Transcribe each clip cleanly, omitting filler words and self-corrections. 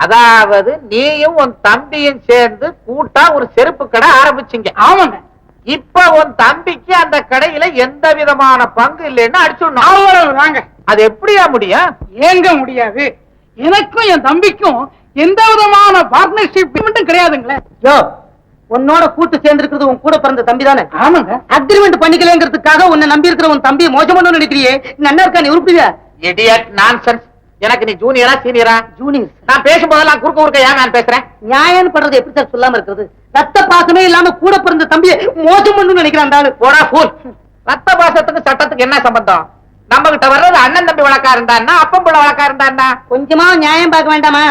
அதாவது நீயும் உன் தம்பியும் சேர்ந்து கூட்டா ஒரு செருப்பு கடை ஆரம்பிச்சீங்க. ஆமாங்க. இப்ப உன் தம்பிக்கு அந்த கடையில எந்த விதமான பங்கு இல்லைன்னு அடிச்சுடணும். அது எப்படியா முடியும்? ஏங்க முடியாது. எனக்கும் என் தம்பிக்கும் எந்த விதமான பார்ட்னர்ஷிப் கிடையாதுங்களே. உன்னோட கூட்டு சேர்ந்து இருக்கிறது உன் கூட பிறந்த தம்பி தானே? ஆமாங்க. அக்ரிமெண்ட் பண்ணிக்கலங்கிறதுக்காக உன்னை நம்பி இருக்கிற உன் தம்பியை மோசம் நினைக்கிறியே, நல்லா இருக்கா? நீ உருப்பியா? Idiot nonsense. எனக்கு நீ ஜூனியரா சீனியரா? ஜூனியர். நான் பேசும்போதெல்லாம் குறுக்க ஏன் நான் பேசுறேன்? நியாயம் பண்றது எப்படி சார் சொல்லாம இருக்கிறது? ரத்த பாசமே இல்லாம கூட பிறந்த தம்பியை மோசம் பண்ணணும்னு நினைக்கிறான். போடா ஃபூல். ரத்த பாசத்துக்கு சட்டத்துக்கு என்ன சம்பந்தம்? நம்ம கிட்ட வர்றது அண்ணன் தம்பி வழக்கா இருந்தான்னா, அப்பம் பிள்ளை வழக்கா இருந்தான்னா கொஞ்சமா நியாயம் பார்க்க வேண்டாமா?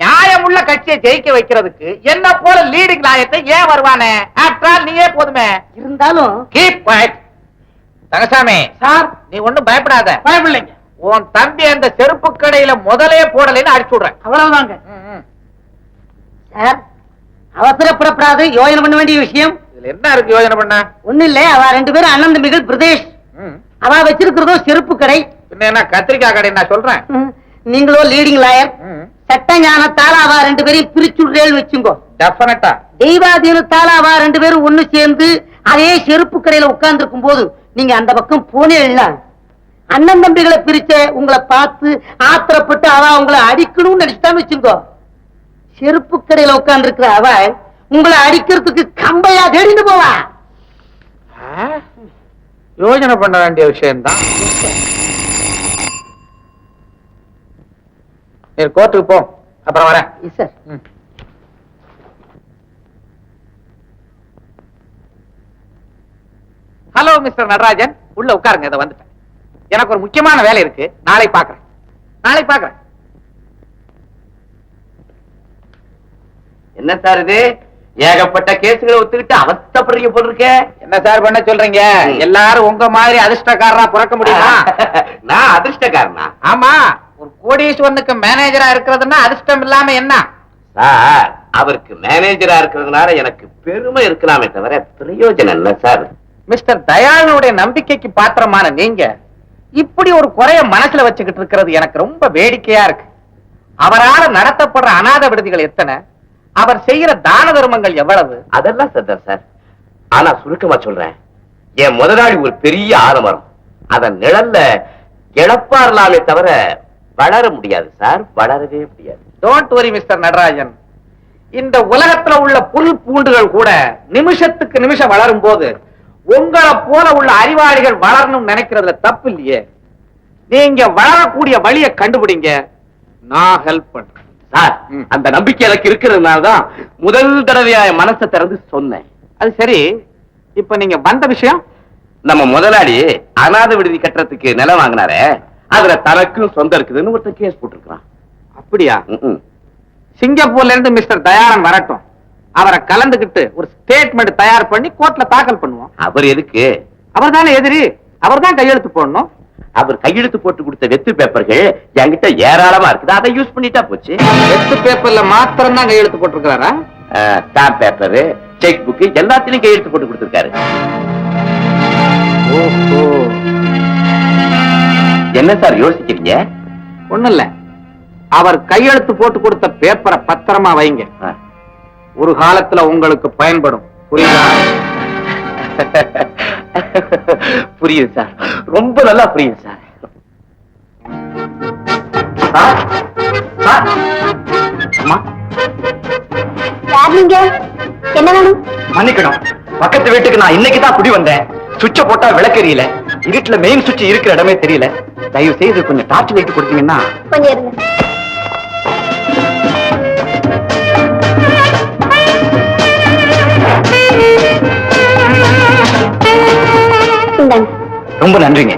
நியாயம் உள்ள கட்சியை ஜெயிக்க வைக்கிறதுக்கு என்ன போல லீடிங் லாயத்தை ஏன் வருவானே? ஆஃப்டர் ஆல் நீயே போதுமே. இருந்தாலும் கீப் குவைட். தங்கசாமி சார், நீ ஒண்ணும் பயப்படாத. பயப்படலைங்க. உன் தம்பி அந்த செருப்பு கடையில முதலே போடலைன்னு அடிச்சு விடுறேன். அவ்வளவுதாங்க. சார், அவசரப்படப்படாது. யோசனை பண்ண வேண்டிய விஷயம். இதுல என்ன இருக்கு யோசனை பண்ண? ஒண்ணு இல்ல, அவ 2 பேரும் அண்ணன் தம்பிகள். பிரதேஷ் அவ வச்சிருக்கிறதோ செருப்பு கடை. என்ன கத்திரிக்காய் கடை நான் சொல்றேன். நீங்களோ லீடிங் லாயர். சட்ட ஞானத்தால அவ 2 பேரையும் பிரிச்சுடுறேன்னு வச்சுங்கோ. டெஃபினட்டா. தெய்வாதீனத்தால அவ 2 பேரும் ஒண்ணு சேர்ந்து அதே செருப்பு கடையில உட்கார்ந்து இருக்கும் போது நீங்க அந்த பக்கம் போனே இல்ல. அண்ணன் தம்பிகளை பிரிச்ச உங்களை பார்த்து ஆத்திரப்பட்டு அவ உங்களை அடிக்கணும்னு நினைச்சுட்டான்னு வச்சுங்கோ. செருப்பு கடையில உட்கார்ந்து இருக்கிற அவ உங்களை அடிக்கிறதுக்கு கம்பையா தேடிட்டு போவா. யோசனை பண்ண வேண்டிய விஷயம்தான். நீ கோர்ட்டுக்கு போ, அப்புறம் வரேன். சார், ஹலோ மிஸ்டர் நடராஜன், உள்ள உட்காருங்க. இதை வந்துட்டேன். எனக்கு ஒரு முக்கியமான வேலை இருக்கு. நாளை பாக்குறேன். என்ன சார் இது? ஏகப்பட்ட கேசுகளை ஒத்துக்கிட்டு அவஸ்தப்படுறீங்க போல இருக்க. என்ன சார் பண்ண சொல்றீங்க? எல்லாரும் உங்க மாதிரி அதிர்ஷ்டக்காரரா பிறக்க முடியுமா? நான் அதிர்ஷ்டக்காரனா? ஆமா, ஒரு கோடீஸ்வரனுக்கு மேனேஜரா இருக்கிறதுன்னா அதிர்ஷ்டம் இல்லாம என்ன சார்? அவருக்கு மேனேஜரா இருக்கிறதுனால எனக்கு பெருமை இருக்கலாமே தவிர பிரயோஜனம் இல்ல சார். மிஸ்டர் தயாளனுடைய நம்பிக்கைக்கு பாத்திரமான நீங்க இப்படி ஒரு குறைய மனசுல வச்சுக்கிட்டு இருக்கிறது எனக்கு ரொம்ப வேடிக்கையா இருக்கு. அவரால் நடத்தப்படுற அநாத விடுதிகள் எத்தனை? அவர் செய்யற தான தர்மங்கள் எவ்வளவு? அதெல்லாம் சத்தம் சார். ஆனா சுருக்கமா சொல்றேன், என் முதலாளி ஒரு பெரிய ஆலமரம். அதன் நிழல்ல இழப்பாரலாமே தவிர வளர முடியாது சார், வளரவே முடியாது. Don't worry mister Natarajan. இந்த உலகத்துல உள்ள புல் பூண்டுகள் கூட நிமிஷத்துக்கு நிமிஷம் வளரும் போது உங்களை போல உள்ள அறிவாளிகள் வளரணும் நினைக்கிறதுல தப்பு இல்லையே. நீங்க வளரக்கூடிய வழியை கண்டுபிடிங்க, நான் ஹெல்ப் பண்றேன் சார். அந்த நம்பிக்கை எனக்கு இருக்கிறதுனாலதான் முதல் தடவையா என் மனசை திறந்து சொன்னேன். அது சரி, இப்ப நீங்க வந்த விஷயம்? நம்ம முதலாளி அநாத விடுதி கட்டுறதுக்கு நிலம் வாங்கினாரே, அதுல தனக்கும் சொந்தம் இருக்குதுன்னு ஒருத்தர் கேஸ் போட்டிருக்கான். அப்படியா? சிங்கப்பூர்ல இருந்து மிஸ்டர் தயாளன் வரட்டும், அவரை கலந்துகிட்டு ஒரு ஸ்டேட்மெண்ட் தயார் பண்ணி கோர்ட்ல தாக்கல் பண்ணுவோம். அவர் எதுக்கு? அவர் தானே எதிரி, அவர் தான் கையெழுத்து போடணும். அவர் கையெழுத்து போட்டு கொடுத்த வெத்து பேப்பர்கள் என்கிட்ட ஏராளமா இருக்குது, அதை யூஸ் பண்ணிட்டா போச்சு. வெத்து பேப்பர்ல மாத்திரம் தான் கையெழுத்து போட்டிருக்காரா? ஸ்டாம்ப் பேப்பர், செக் புக் எல்லாத்திலையும் கையெழுத்து போட்டு கொடுத்திருக்காரு. என்ன சார் யோசிக்கிறீங்க? ஒண்ணு இல்ல, அவர் கையெழுத்து போட்டு கொடுத்த பேப்பரை பத்திரமா வைங்க. ஒரு காலத்துல உங்களுக்கு பயன்படும். புரியுதா? புரியுது சார், ரொம்ப நல்லா புரியுது சார். என்ன வேணும்? மன்னிக்கணும், பக்கத்து வீட்டுக்கு நான் இன்னைக்குதான் குடி வந்தேன். சுவிட்ச போட்டா விளக்கெரியல, இருட்டுல மெயின் சுவிட்ச் இருக்கிற இடமே தெரியல. தயவு செய்து கொஞ்சம் டார்ச் லைட் கொடுத்தீங்கன்னா. கொஞ்சம் இருங்க. ரொம்ப நன்றிங்க.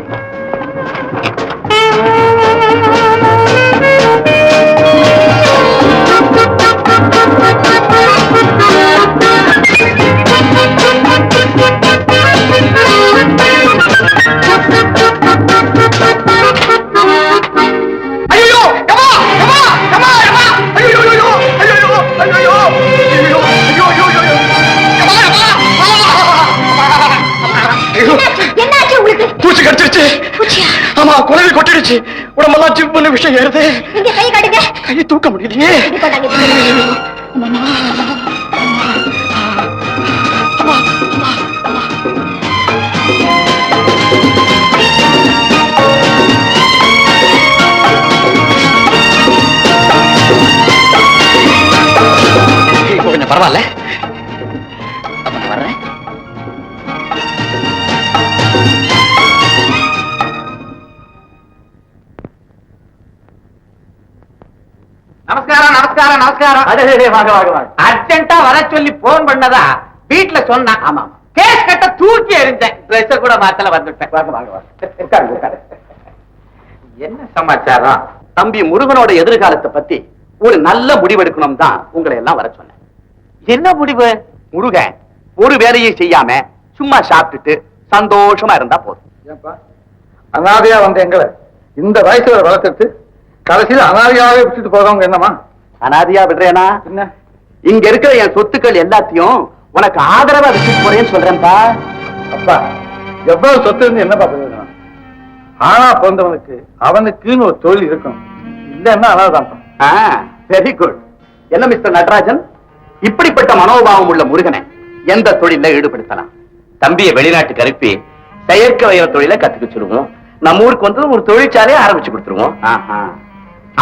பூச்சி கடிச்சிருச்சு. என்னாச்சு? உடம்பெல்லாம் சிப்புன்னு விஷயம் ஏறுது. இங்க கை காட்டுங்க. கையை தூக்க முடியலையே. இது கொண்டாங்க, இது கொண்டாங்க. இப்போ கொஞ்சம் பரவாயில்ல. அப்ப நான் வர்றேன். நமஸ்காரம் நமஸ்காரம் நமஸ்காரம். வாங்க வாங்க வாங்க. அர்ஜென்ட்டா வர சொல்லி போன் பண்ணதா வீட்டுல சொன்னான். ஆமா கேஸ் கட்ட தூக்கி எறிஞ்சேன். ட்ரெஸ் கூட மாத்தல வந்துட்டேன். வாங்க வாங்க வாங்க. உட்காருங்க உட்காரு. என்ன சமாச்சாரம்? தம்பி முருகனோட எதிர்காலத்தை பத்தி ஒரு நல்ல முடிவெடுக்கணும் தான் உங்களை எல்லாம் வர சொன்னேன். என்ன முடிவு? முருகன் ஒரு வேலையை செய்யாம சும்மா சாப்பிட்டுட்டு சந்தோஷமா இருந்தா போதும். ஏன்பா அனாதையா வந்த எங்களை இந்த வயசுல வளர்த்துட்டு கடைசியில அனாதையாவே விட்டுட்டு போறவங்க என்னமா? அனாதையா விடுறேனா? என்ன இங்க இருக்கிற என் சொத்துக்கள் எல்லாத்தையும் உனக்கு ஆதரவா வச்சுட்டு போறேன்னு சொல்றேன்ப்பா. அப்பா எவ்வளவு சொத்து இருந்து என்னப்பா பிரயோஜனம்? ஆனா பிறந்தவனுக்கு அவனுக்குன்னு ஒரு தொழில் இருக்கும். இல்லன்னா அனாதான்ப்பா. Very good. என்ன மிஸ்டர் நடராஜன், இப்படிப்பட்ட மனோபாவம் உள்ள முருகனை எந்த தொழில ஈடுபடுத்தலாம்? தம்பியை வெளிநாட்டுக்கு அனுப்பி செயற்கை வயல் தொழிலை கத்துக்க சொல்லுவோம். நம்ம ஊருக்கு வந்து ஒரு தொழிற்சாலையை ஆரம்பிச்சு கொடுத்துருவோம்.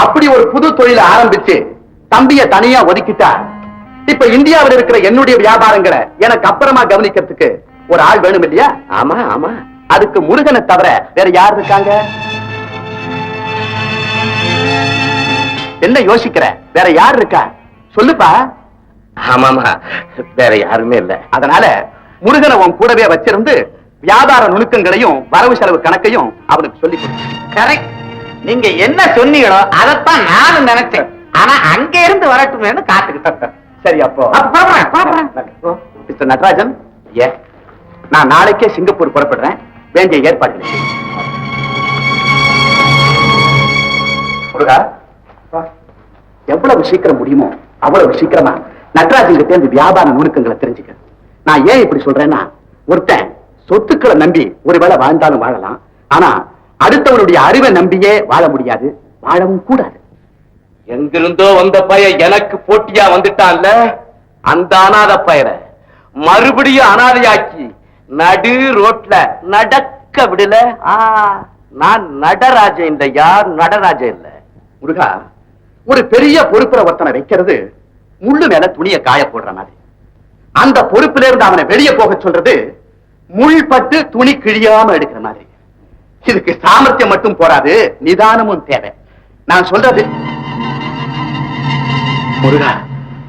அப்படி ஒரு புது தொழிலை ஆரம்பிச்சு தம்பிய தனியா ஒதுக்கிட்டா இப்ப இந்தியாவில் இருக்கிற என்னுடைய வியாபாரங்களை எனக்கு அப்புறமா கவனிக்கிறதுக்கு ஒரு ஆள் வேணும் இல்லையா? ஆமா ஆமா. அதுக்கு முருகனை தவிர வேற யார் இருக்காங்க? என்ன யோசிக்கிற? வேற யார் இருக்கா? சொல்லுப்பா. ஆமாமா, வேற யாருமே இல்ல. அதனால முருகனை உன் கூடவே வச்சிருந்து வியாபார நுணுக்கங்களையும் வரவு செலவு கணக்கையும் அவனுக்கு சொல்லிக் கொடு. கரெக்ட். நீங்க என்ன சொன்னீங்களோ அதைத்தான் நானும் நினைச்சேன். ஆனா அங்க இருந்து வரட்டுமேன்னு காத்துக்கிட்டேன். சரி அப்போ பாப்பறேன். மிஸ்டர் நடராஜன், நான் நாளைக்கே சிங்கப்பூர் புறப்படுறேன். வேண்டிய ஏற்பாடுகளை செய்யுங்க. முருகா, எவ்வளவு சீக்கிரம் முடியுமோ அவ்வளவு சீக்கிரமா நடராஜன் கிட்ட இருந்து வியாபார நுணுக்கங்களை தெரிஞ்சுக்க. நான் ஏன் இப்படி சொல்றேன்னா, ஒருத்தன் சொத்துக்களை நம்பி ஒருவேளை வாழ்ந்தாலும் வாழலாம், ஆனா அடுத்தவனுடைய அறிவை நம்பியே வாழ முடியாது, வாழவும் கூடாது. எங்கிருந்தோ வந்த பையன் எனக்கு போட்டியா வந்துட்டான்ல, அந்த அனாத பையனை மறுபடியும் அனாதையாக்கி நடு ரோட்ல நடக்க விடல. நான் நடராஜன் இல்ல, யார் நடராஜன் இல்ல. முருகா, ஒரு பெரிய பொறுப்புல ஒருத்தனை வைக்கிறது முள்ளு மேல துணியை காய போடுற மாதிரி. அந்த பொறுப்புல இருந்து அவனை வெளியே போக சொல்றது முள் பட்டு துணி கிழியாம எடுக்கிற மாதிரி. இதுக்கு சாமர்த்தியம் மட்டும் போராது, நிதானமும் தேவை. நான் சொல்றது முருகா,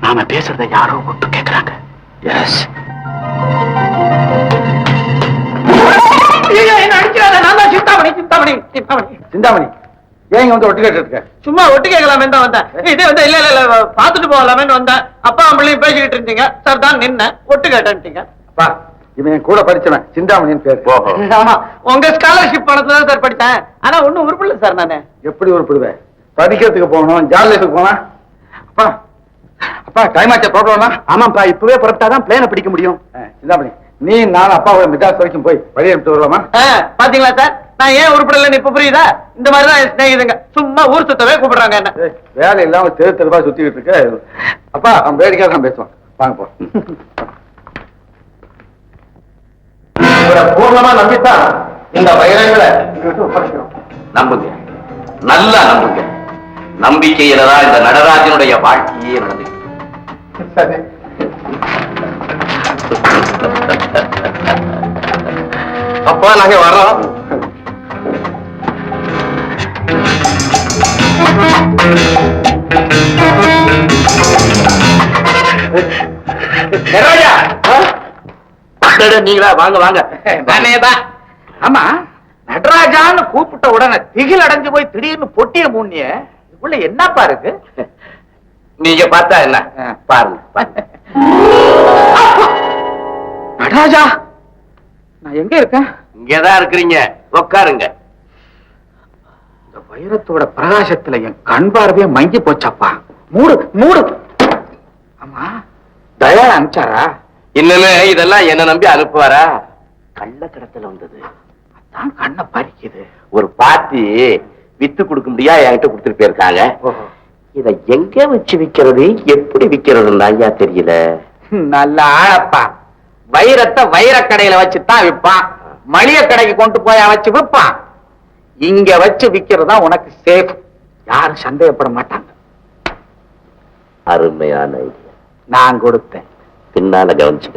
நாம பேசுறத யாரோ ஒட்டு கேட்கிறாங்க. எஸ். சிந்தாமணி ஏன் இங்க வந்து ஒட்டு கேட்டு இருக்க? சும்மா ஒட்டு கேட்கலாமே தான் வந்தேன். இது வந்து இல்ல பாத்துட்டு போகலாமே வந்தேன். அப்பா அம்மையும் பேசிக்கிட்டு இருந்தீங்க சார், தான் நின்ன ஒட்டு கேட்டேன்ட்டீங்க. அப்பா இவன் என் கூட படிச்சவன், சிந்தாமணின்னு பேரு. ஆமா, உங்க ஸ்காலர்ஷிப் பணத்துல தான் சார் படித்தேன். ஆனா ஒண்ணும் உருப்பில்ல சார். நானு எப்படி உருப்பிடுவேன்? படிக்கிறதுக்கு போகணும், ஜாலியத்துக்கு போனா. அப்பா அப்பா டைம் ஆச்சா ப்ராப்ளம்னா? ஆமாப்பா, இப்பவே புறப்பட்டாதான் பிளேனை பிடிக்க முடியும். சிந்தாமணி, நீ நானும் அப்பாவோட மெட்ராஸ் வரைக்கும் போய் வழி எடுத்து வருவோமா? பாத்தீங்களா சார், நான் ஏன் உருப்பிடலன்னு இப்ப புரியுதா? இந்த மாதிரிதான் ஸ்நேகிதுங்க சும்மா ஊர் சுத்தவே கூப்பிடுறாங்க என்ன. வேலை இல்லாம தெரு தெருவா சுத்திக்கிட்டு இருக்க. அப்பா அவன் வேடிக்கையாக தான் பேசுவான். வாங்க போ. பூர்ணமா நம்பித்தான் இந்த வைரங்களை நம்புங்க, நல்லா நம்புங்க. நம்பிக்கையில தான் இந்த நடராஜனுடைய வாழ்க்கையே நடந்து. சரி. அப்பா நாங்க வர்றோம். நீங்களா? வாங்க வாங்க. நானேதான். ஆமா, நடராஜான்னு கூப்பிட்ட உடனே திகில் அடைஞ்சு போய் திடீர்னு பொட்டிய மூண்ணிய உள்ள என்னப்பா இருக்கு? நீங்க பார்த்தா என்ன பாருங்க. நடராஜா, நான் எங்க இருக்கேன்? இங்கதான் இருக்கிறீங்க, உட்காருங்க. இந்த வைரத்தோட பிரகாசத்துல என் கண் பார்வையே மங்கி போச்சாப்பா. மூடு மூடு. ஆமா, தயா அனுப்பிச்சாரா? இன்னுமே இதெல்லாம் என்ன நம்பி அனுப்புவாரா? கள்ள கடத்தல வந்தது. அதான் கண்ணை பறிக்குது. ஒரு பாட்டி வித்து கொடுக்க முடியா என்கிட்ட கொடுத்துட்டு போயிருக்காங்க. இத எங்க வச்சு விக்கிறது, எப்படி விக்கிறதுன்னு ஐயா தெரியல. நல்ல ஆளப்பா. வைரத்தை வைரக்கடையில வச்சுதான் விற்பான், மளிகை கடைக்கு கொண்டு போய் வச்சு விற்பான். இங்க வச்சு விக்கிறதா உனக்கு சேஃப், யாரும் சந்தேகப்பட மாட்டாங்க. அருமையான ஐடியா, நான் கொடுத்தேன், பின்னால கவனிச்சுக்கிறேன்.